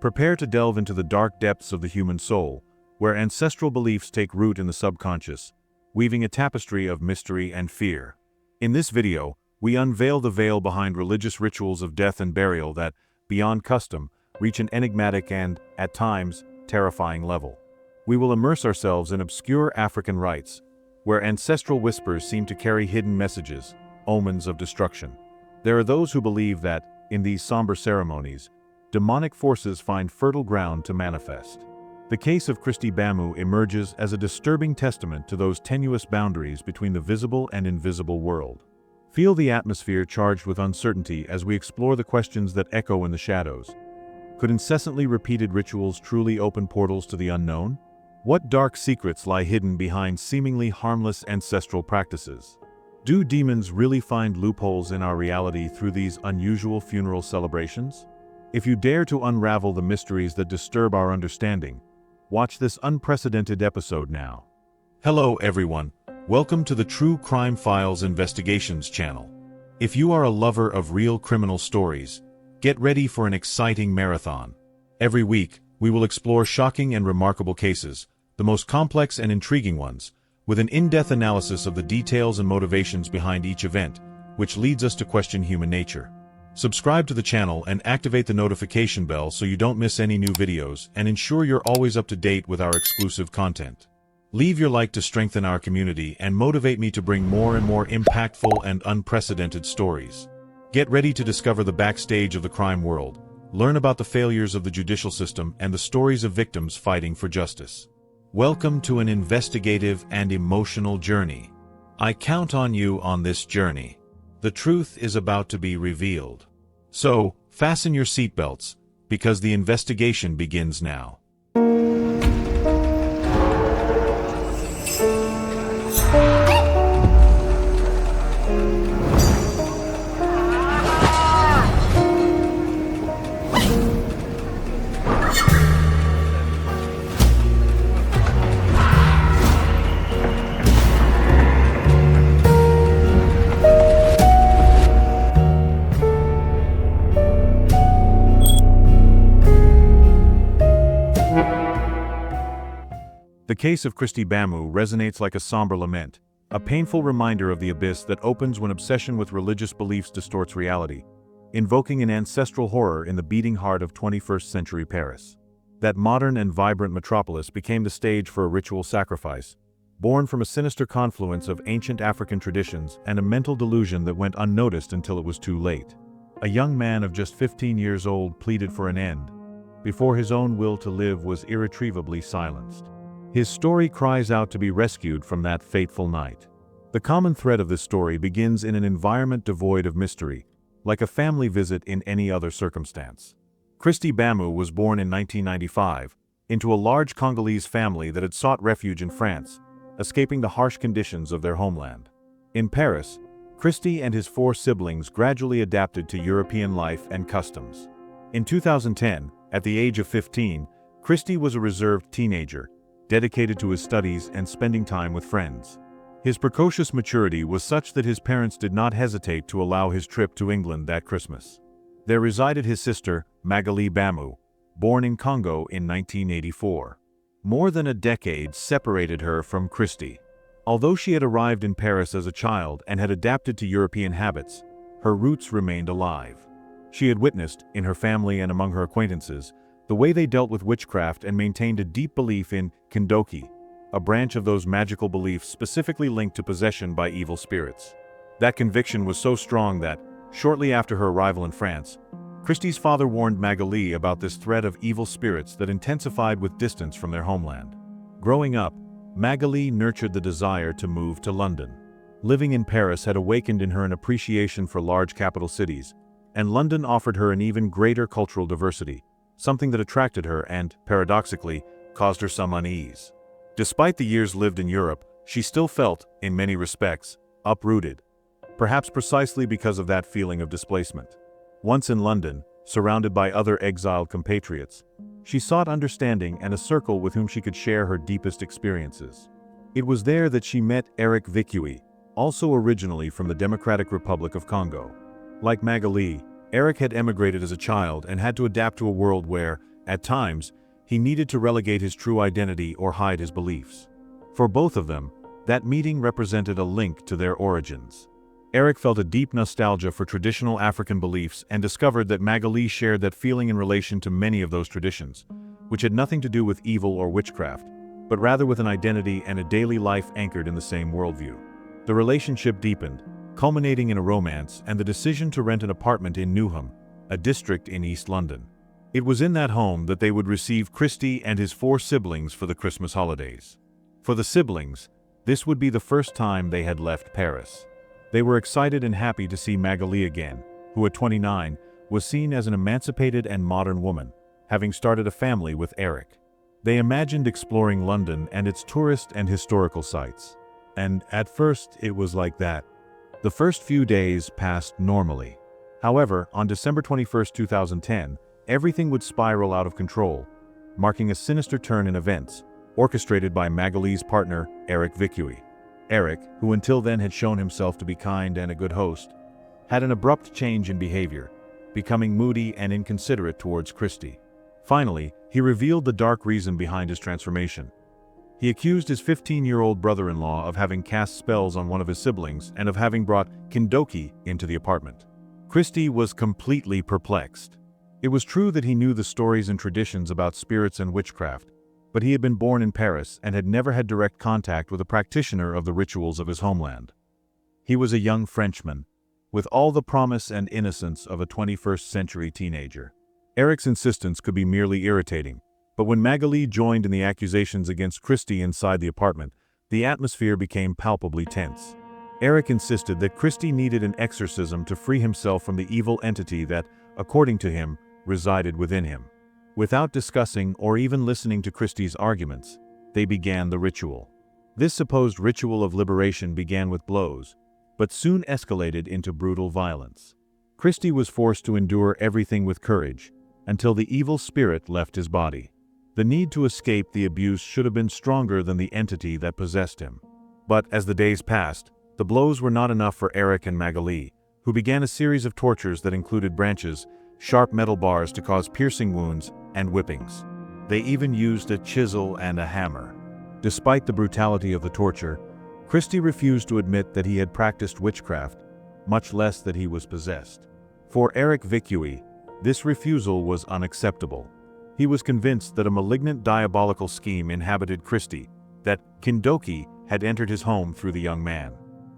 Prepare to delve into the dark depths of the human soul, where ancestral beliefs take root in the subconscious, weaving a tapestry of mystery and fear. In this video, we unveil the veil behind religious rituals of death and burial that, beyond custom, reach an enigmatic and, at times, terrifying level. We will immerse ourselves in obscure African rites, where ancestral whispers seem to carry hidden messages, omens of destruction. There are those who believe that, in these somber ceremonies, demonic forces find fertile ground to manifest. The case of Kristy Bamu emerges as a disturbing testament to those tenuous boundaries between the visible and invisible world. Feel the atmosphere charged with uncertainty as we explore the questions that echo in the shadows. Could incessantly repeated rituals truly open portals to the unknown? What dark secrets lie hidden behind seemingly harmless ancestral practices? Do demons really find loopholes in our reality through these unusual funeral celebrations? If you dare to unravel the mysteries that disturb our understanding, watch this unprecedented episode now. Hello everyone, welcome to the True Crime Files Investigations channel. If you are a lover of real criminal stories, get ready for an exciting marathon. Every week, we will explore shocking and remarkable cases, the most complex and intriguing ones, with an in-depth analysis of the details and motivations behind each event, which leads us to question human nature. Subscribe to the channel and activate the notification bell so you don't miss any new videos, and ensure you're always up to date with our exclusive content. Leave your like to strengthen our community and motivate me to bring more and more impactful and unprecedented stories. Get ready to discover the backstage of the crime world, learn about the failures of the judicial system and the stories of victims fighting for justice. Welcome to an investigative and emotional journey. I count on you on this journey. The truth is about to be revealed. So, fasten your seatbelts, because the investigation begins now. The case of Kristy Bamu resonates like a somber lament, a painful reminder of the abyss that opens when obsession with religious beliefs distorts reality, invoking an ancestral horror in the beating heart of 21st century Paris. That modern and vibrant metropolis became the stage for a ritual sacrifice, born from a sinister confluence of ancient African traditions and a mental delusion that went unnoticed until it was too late. A young man of just 15 years old pleaded for an end, before his own will to live was irretrievably silenced. His story cries out to be rescued from that fateful night. The common thread of this story begins in an environment devoid of mystery, like a family visit in any other circumstance. Kristy Bamu was born in 1995, into a large Congolese family that had sought refuge in France, escaping the harsh conditions of their homeland. In Paris, Kristy and his 4 siblings gradually adapted to European life and customs. In 2010, at the age of 15, Kristy was a reserved teenager, dedicated to his studies and spending time with friends. His precocious maturity was such that his parents did not hesitate to allow his trip to England that Christmas. There resided his sister, Magali Bamu, born in Congo in 1984. More than a decade separated her from Kristy. Although she had arrived in Paris as a child and had adapted to European habits, her roots remained alive. She had witnessed, in her family and among her acquaintances, the way they dealt with witchcraft and maintained a deep belief in Kindoki, a branch of those magical beliefs specifically linked to possession by evil spirits. That conviction was so strong that, shortly after her arrival in France, Kristy's father warned Magali about this threat of evil spirits that intensified with distance from their homeland. Growing up, Magali nurtured the desire to move to London. Living in Paris had awakened in her an appreciation for large capital cities, and London offered her an even greater cultural diversity, something that attracted her and, paradoxically, caused her some unease. Despite the years lived in Europe, she still felt, in many respects, uprooted. Perhaps precisely because of that feeling of displacement. Once in London, surrounded by other exiled compatriots, she sought understanding and a circle with whom she could share her deepest experiences. It was there that she met Eric Vicui, also originally from the Democratic Republic of Congo. Like Magali, Eric had emigrated as a child and had to adapt to a world where, At times, he needed to relegate his true identity or hide his beliefs. For both of them, that meeting represented a link to their origins. Eric felt a deep nostalgia for traditional African beliefs and discovered that Magali shared that feeling in relation to many of those traditions, which had nothing to do with evil or witchcraft, but rather with an identity and a daily life anchored in the same worldview. The relationship deepened, culminating in a romance and the decision to rent an apartment in Newham, a district in East London. It was in that home that they would receive Kristy and his 4 siblings for the Christmas holidays. For the siblings, this would be the first time they had left Paris. They were excited and happy to see Magali again, who at 29 was seen as an emancipated and modern woman, having started a family with Eric. They imagined exploring London and its tourist and historical sites. And at first it was like that. The first few days passed normally. However, on December 21, 2010, everything would spiral out of control, marking a sinister turn in events, orchestrated by Magali's partner, Eric Vicui. Eric, who until then had shown himself to be kind and a good host, had an abrupt change in behavior, becoming moody and inconsiderate towards Kristy. Finally, he revealed the dark reason behind his transformation. He accused his 15-year-old brother-in-law of having cast spells on one of his siblings and of having brought Kindoki into the apartment. Kristy was completely perplexed. It was true that he knew the stories and traditions about spirits and witchcraft, but he had been born in Paris and had never had direct contact with a practitioner of the rituals of his homeland. He was a young Frenchman, with all the promise and innocence of a 21st-century teenager. Eric's insistence could be merely irritating, but when Magali joined in the accusations against Kristy inside the apartment, the atmosphere became palpably tense. Eric insisted that Kristy needed an exorcism to free himself from the evil entity that, according to him, resided within him. Without discussing or even listening to Kristy's arguments, they began the ritual. This supposed ritual of liberation began with blows, but soon escalated into brutal violence. Kristy was forced to endure everything with courage, until the evil spirit left his body. The need to escape the abuse should have been stronger than the entity that possessed him. But as the days passed, the blows were not enough for Eric and Magali, who began a series of tortures that included branches, sharp metal bars to cause piercing wounds, and whippings. They even used a chisel and a hammer. Despite the brutality of the torture, Kristy refused to admit that he had practiced witchcraft, much less that he was possessed. For Eric Vicui, this refusal was unacceptable. He was convinced that a malignant diabolical scheme inhabited Kristy, that Kindoki had entered his home through the young man.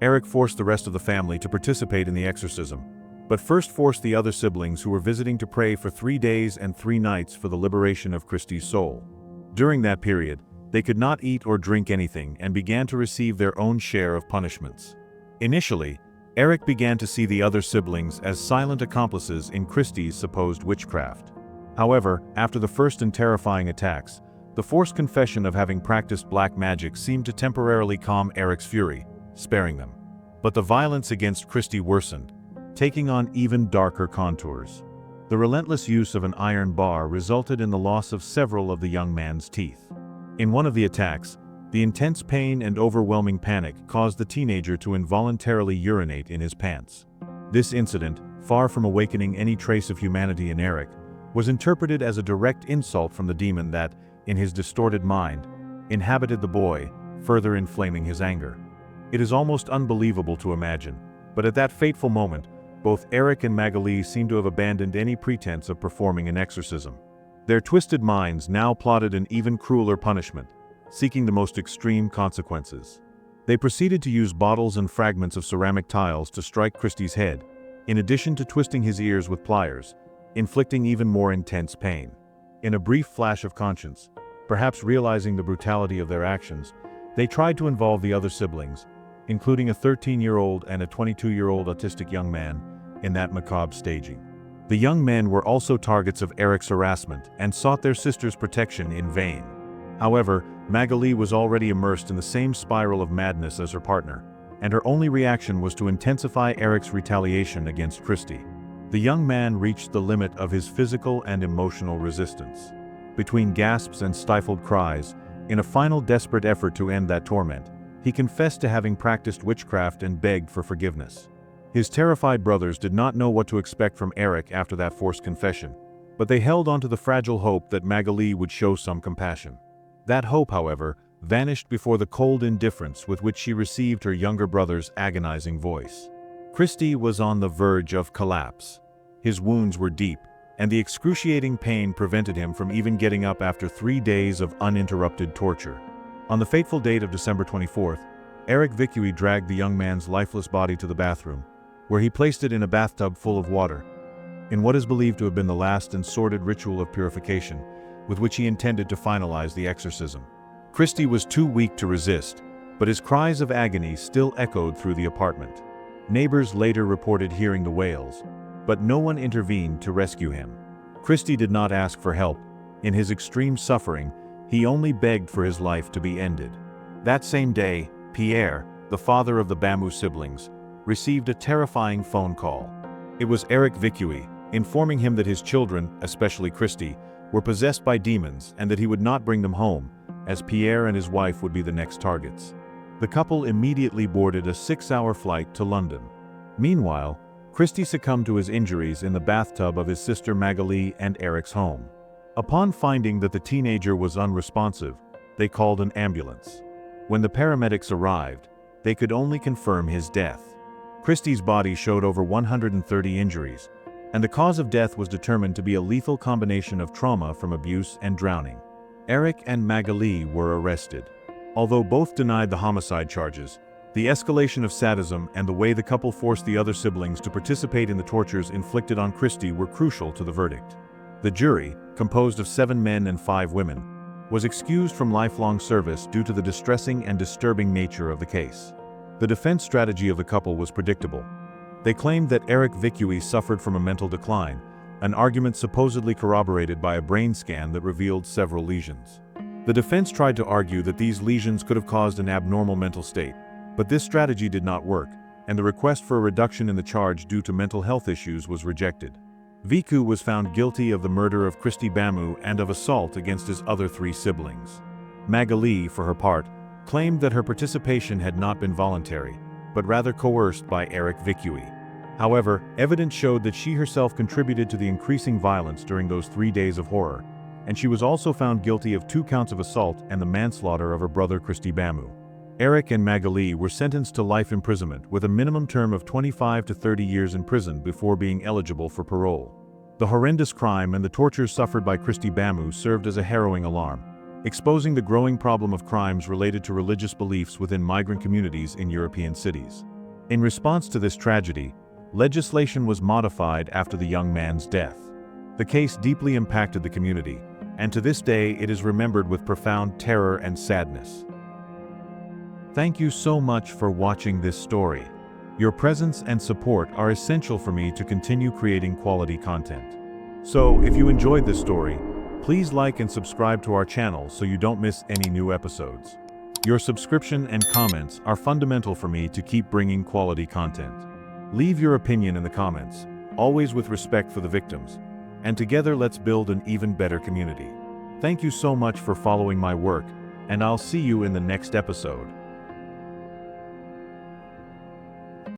Eric forced the rest of the family to participate in the exorcism, but first forced the other siblings who were visiting to pray for 3 days and 3 nights for the liberation of Kristy's soul. During that period, they could not eat or drink anything and began to receive their own share of punishments. Initially, Eric began to see the other siblings as silent accomplices in Kristy's supposed witchcraft. However, after the first and terrifying attacks, the forced confession of having practiced black magic seemed to temporarily calm Eric's fury, sparing them. But the violence against Kristy worsened, taking on even darker contours. The relentless use of an iron bar resulted in the loss of several of the young man's teeth. In one of the attacks, the intense pain and overwhelming panic caused the teenager to involuntarily urinate in his pants. This incident, far from awakening any trace of humanity in Eric, was interpreted as a direct insult from the demon that, in his distorted mind, inhabited the boy, further inflaming his anger. It is almost unbelievable to imagine, but at that fateful moment, both Eric and Magali seemed to have abandoned any pretense of performing an exorcism. Their twisted minds now plotted an even crueler punishment, seeking the most extreme consequences. They proceeded to use bottles and fragments of ceramic tiles to strike Kristy's head, in addition to twisting his ears with pliers, inflicting even more intense pain. In a brief flash of conscience, perhaps realizing the brutality of their actions, they tried to involve the other siblings, including a 13-year-old and a 22-year-old autistic young man, in that macabre staging. The young men were also targets of Eric's harassment and sought their sister's protection in vain. However, Magali was already immersed in the same spiral of madness as her partner, and her only reaction was to intensify Eric's retaliation against Kristy. The young man reached the limit of his physical and emotional resistance. Between gasps and stifled cries, in a final desperate effort to end that torment, he confessed to having practiced witchcraft and begged for forgiveness. His terrified brothers did not know what to expect from Eric after that forced confession, but they held onto the fragile hope that Magali would show some compassion. That hope, however, vanished before the cold indifference with which she received her younger brother's agonizing voice. Kristy was on the verge of collapse. His wounds were deep, and the excruciating pain prevented him from even getting up after 3 days of uninterrupted torture. On the fateful date of December 24th, Eric Vicui dragged the young man's lifeless body to the bathroom, where he placed it in a bathtub full of water, in what is believed to have been the last and sordid ritual of purification, with which he intended to finalize the exorcism. Kristy was too weak to resist, but his cries of agony still echoed through the apartment. Neighbors later reported hearing the wails, but no one intervened to rescue him. Kristy did not ask for help. In his extreme suffering, he only begged for his life to be ended. That same day, Pierre, the father of the Bamu siblings, received a terrifying phone call. It was Eric Vicui, informing him that his children, especially Kristy, were possessed by demons and that he would not bring them home, as Pierre and his wife would be the next targets. The couple immediately boarded a 6-hour flight to London. Meanwhile, Kristy succumbed to his injuries in the bathtub of his sister Magali and Eric's home. Upon finding that the teenager was unresponsive, they called an ambulance. When the paramedics arrived, they could only confirm his death. Kristy's body showed over 130 injuries, and the cause of death was determined to be a lethal combination of trauma from abuse and drowning. Eric and Magali were arrested. Although both denied the homicide charges, the escalation of sadism and the way the couple forced the other siblings to participate in the tortures inflicted on Kristy were crucial to the verdict. The jury, composed of 7 men and 5 women, was excused from lifelong service due to the distressing and disturbing nature of the case. The defense strategy of the couple was predictable. They claimed that Eric Vicui suffered from a mental decline, an argument supposedly corroborated by a brain scan that revealed several lesions. The defense tried to argue that these lesions could have caused an abnormal mental state, but this strategy did not work, and the request for a reduction in the charge due to mental health issues was rejected. Vicui was found guilty of the murder of Kristy Bamu and of assault against his other 3 siblings. Magali, for her part, claimed that her participation had not been voluntary, but rather coerced by Eric Vicui. However, evidence showed that she herself contributed to the increasing violence during those 3 days of horror, and she was also found guilty of 2 counts of assault and the manslaughter of her brother Kristy Bamu. Eric and Magali were sentenced to life imprisonment with a minimum term of 25 to 30 years in prison before being eligible for parole. The horrendous crime and the tortures suffered by Kristy Bamu served as a harrowing alarm, exposing the growing problem of crimes related to religious beliefs within migrant communities in European cities. In response to this tragedy, legislation was modified after the young man's death. The case deeply impacted the community, and to this day it is remembered with profound terror and sadness. Thank you so much for watching this story. Your presence and support are essential for me to continue creating quality content. So, if you enjoyed this story, please like and subscribe to our channel so you don't miss any new episodes. Your subscription and comments are fundamental for me to keep bringing quality content. Leave your opinion in the comments, always with respect for the victims, and together let's build an even better community. Thank you so much for following my work, and I'll see you in the next episode.